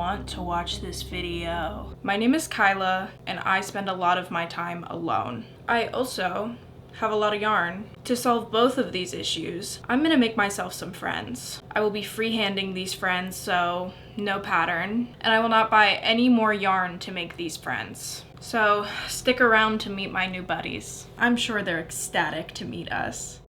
want to watch this video. My name is Kyla, and I spend a lot of my time alone. I also have a lot of yarn. To solve both of these issues, I'm gonna make myself some friends. I will be freehanding these friends, so no pattern, and I will not buy any more yarn to make these friends. So stick around to meet my new buddies. I'm sure they're ecstatic to meet us.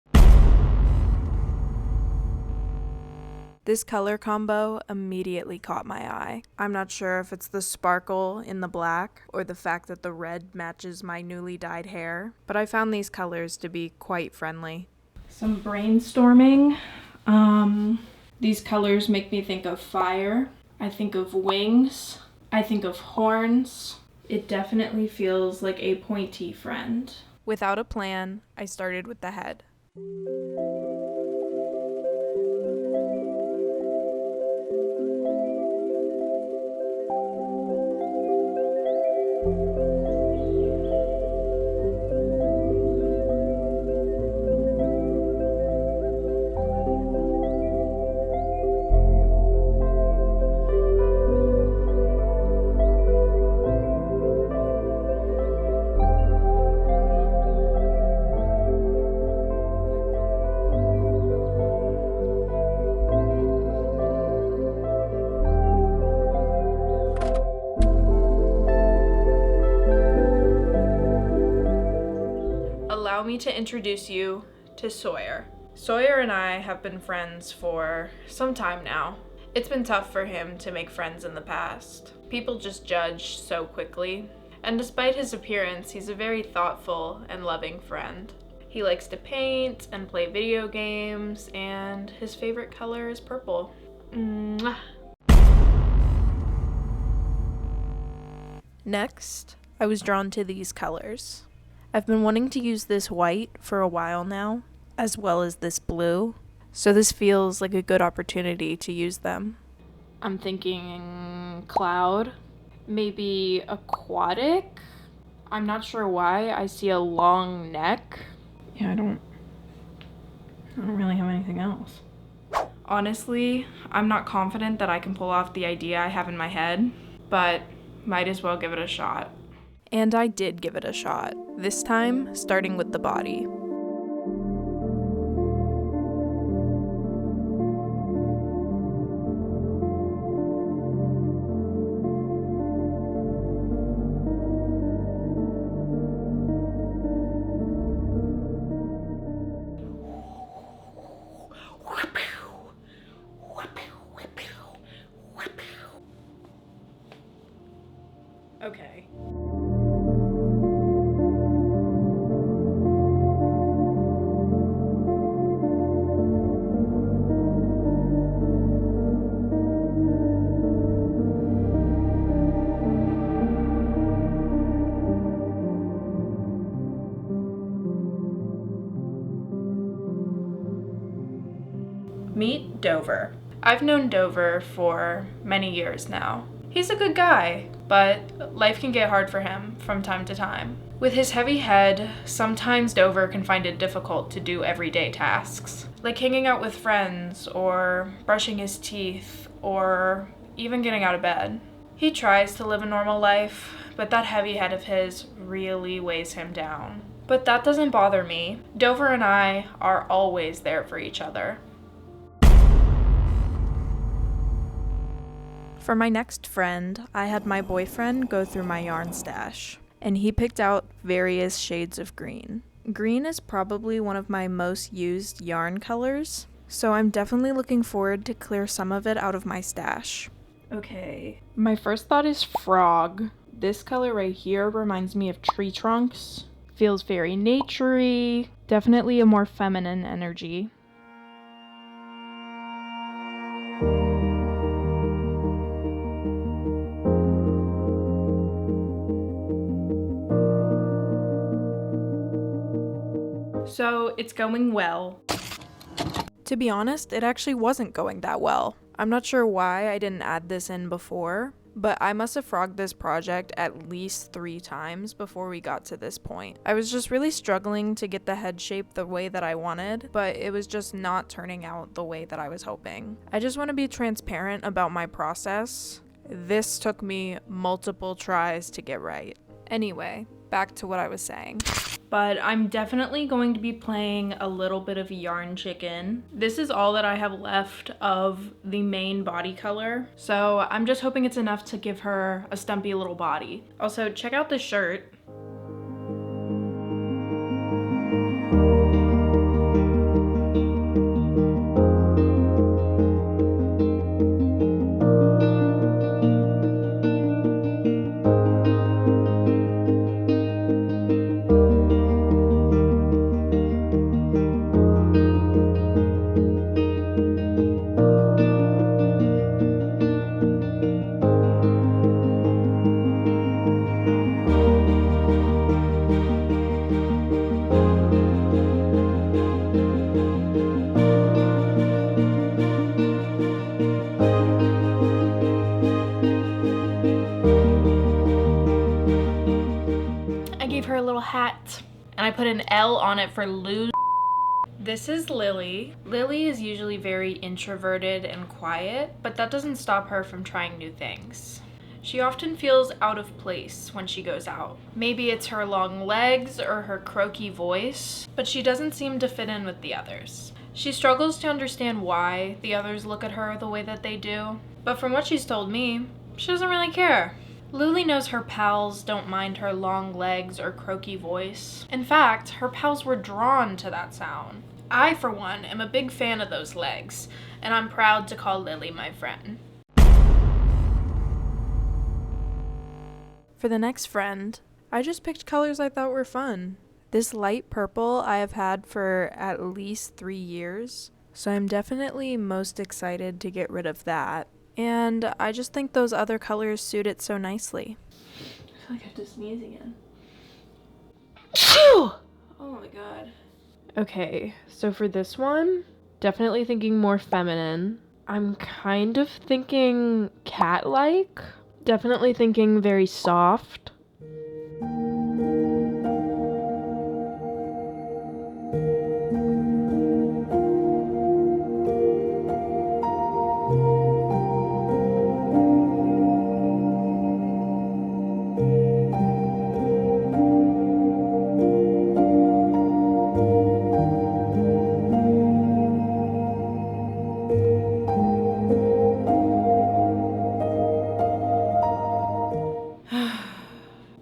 This color combo immediately caught my eye. I'm not sure if it's the sparkle in the black or the fact that the red matches my newly dyed hair, but I found these colors to be quite friendly. Some brainstorming. These colors make me think of fire. I think of wings. I think of horns. It definitely feels like a pointy friend. Without a plan, I started with the head. Allow me to introduce you to Sawyer. Sawyer and I have been friends for some time now. It's been tough for him to make friends in the past. People just judge so quickly. And despite his appearance, he's a very thoughtful and loving friend. He likes to paint and play video games, and his favorite color is purple. Mwah. Next, I was drawn to these colors. I've been wanting to use this white for a while now, as well as this blue, so this feels like a good opportunity to use them. I'm thinking cloud, maybe aquatic. I'm not sure why I see a long neck. Yeah, I don't really have anything else. Honestly, I'm not confident that I can pull off the idea I have in my head, but might as well give it a shot. And I did give it a shot, this time starting with the body. Okay. Meet Dover. I've known Dover for many years now. He's a good guy, but life can get hard for him from time to time. With his heavy head, sometimes Dover can find it difficult to do everyday tasks, like hanging out with friends, or brushing his teeth, or even getting out of bed. He tries to live a normal life, but that heavy head of his really weighs him down. But that doesn't bother me. Dover and I are always there for each other. For my next friend, I had my boyfriend go through my yarn stash, and he picked out various shades of green. Green is probably one of my most used yarn colors, so I'm definitely looking forward to clear some of it out of my stash. Okay, my first thought is frog. This color right here reminds me of tree trunks. Feels very naturey, definitely a more feminine energy. So it's going well. To be honest, it actually wasn't going that well. I'm not sure why I didn't add this in before, but I must have frogged this project at least 3 times before we got to this point. I was just really struggling to get the head shape the way that I wanted, but it was just not turning out the way that I was hoping. I just want to be transparent about my process This took me multiple tries to get right. Anyway, back to what I was saying. But I'm definitely going to be playing a little bit of Yarn Chicken. This is all that I have left of the main body color, so I'm just hoping it's enough to give her a stumpy little body. Also, check out this shirt. Her a little hat and I put an L on it for lose. This is Lily. Lily is usually very introverted and quiet, but that doesn't stop her from trying new things. She often feels out of place when she goes out. Maybe it's her long legs or her croaky voice, but she doesn't seem to fit in with the others. She struggles to understand why the others look at her the way that they do, but from what she's told me, she doesn't really care. Lily knows her pals don't mind her long legs or croaky voice. In fact, her pals were drawn to that sound. I, for one, am a big fan of those legs, and I'm proud to call Lily my friend. For the next friend, I just picked colors I thought were fun. This light purple I have had for at least 3 years, so I'm definitely most excited to get rid of that. And I just think those other colors suit it so nicely. I feel like I have to sneeze again. Oh my god. Okay, so for this one, definitely thinking more feminine. I'm kind of thinking cat-like. Definitely thinking very soft.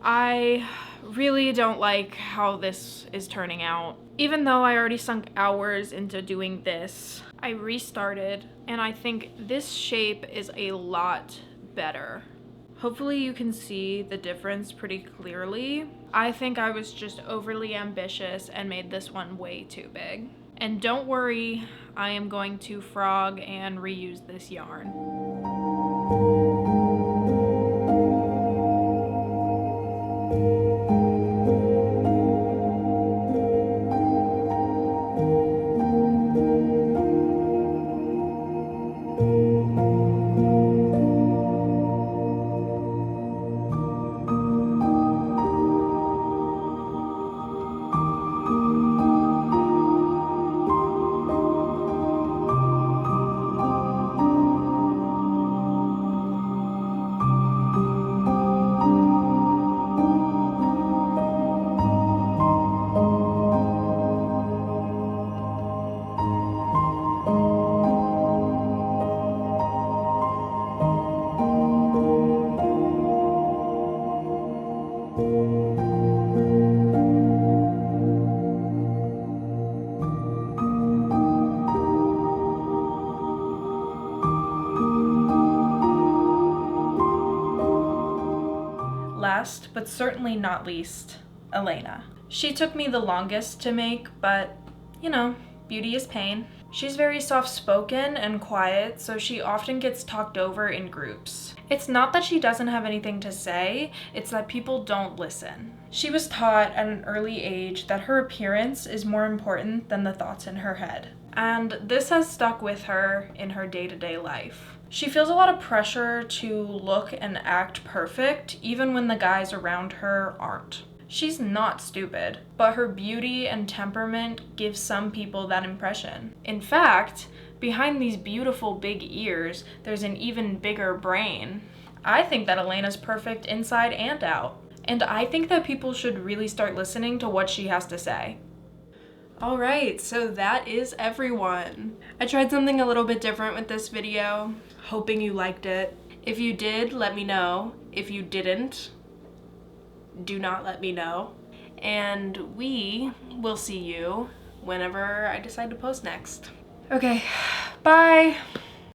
I really don't like how this is turning out. Even though I already sunk hours into doing this, I restarted and I think this shape is a lot better. Hopefully you can see the difference pretty clearly. I think I was just overly ambitious and made this one way too big. And don't worry, I am going to frog and reuse this yarn. Last, but certainly not least, Elena. She took me the longest to make, but, you know, beauty is pain. She's very soft-spoken and quiet, so she often gets talked over in groups. It's not that she doesn't have anything to say, it's that people don't listen. She was taught at an early age that her appearance is more important than the thoughts in her head. And this has stuck with her in her day-to-day life. She feels a lot of pressure to look and act perfect, even when the guys around her aren't. She's not stupid, but her beauty and temperament give some people that impression. In fact, behind these beautiful big ears, there's an even bigger brain. I think that Elena's perfect inside and out. And I think that people should really start listening to what she has to say. Alright, so that is everyone. I tried something a little bit different with this video, hoping you liked it. If you did, let me know. If you didn't, do not let me know. And we will see you whenever I decide to post next. Okay, bye!